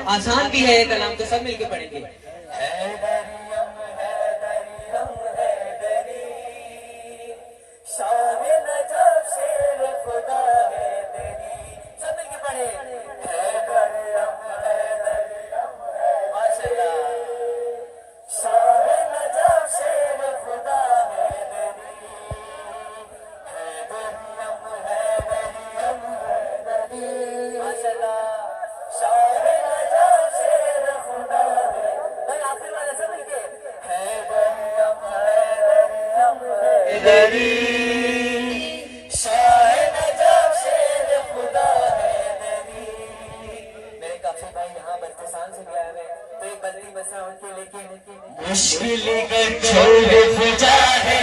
آسان بھی ہے یہ کلام، تو سب مل کے پڑھیں گے. مشکل چھوڑ خدا ہے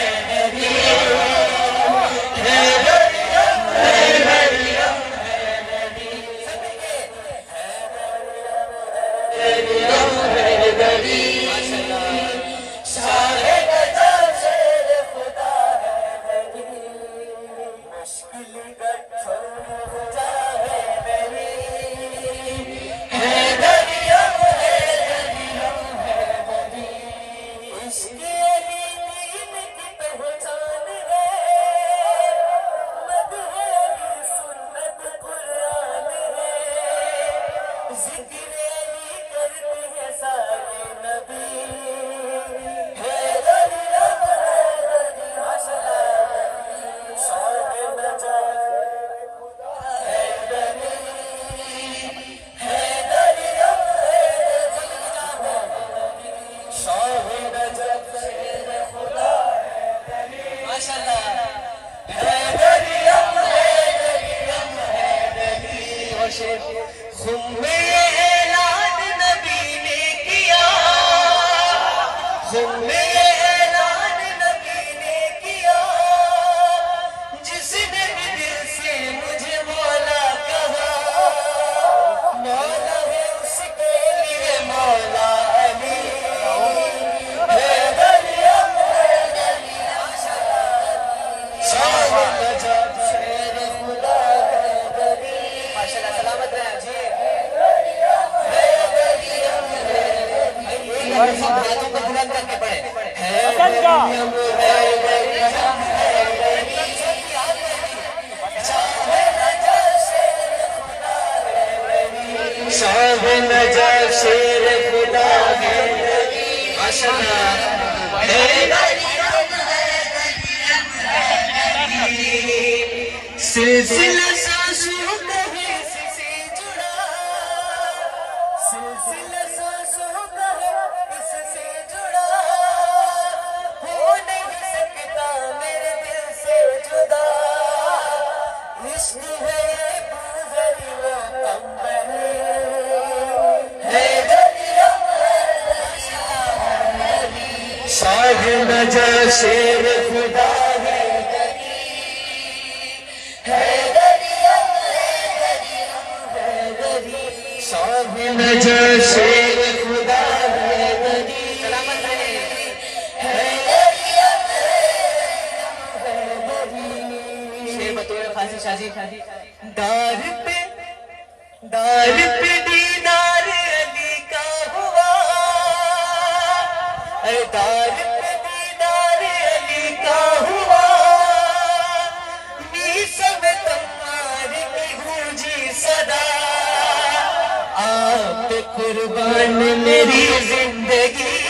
سلسلہ سانسوں کا ہے اس سے جڑا، سلسلہ سانسوں کا ہے اس سے جڑا، ہو نہیں سکتا میرے دل سے جدا، عشق ہے گزری و امبر ہے دریا شاہ نجا شیر خدا شیر خدا بطور خاصی شادی دار پہ دیدار علی کا ہوا، دار پہ دیدار علی کا ہوا، میسم تمہار کی گونجی صدا، آپ قربان میری زندگی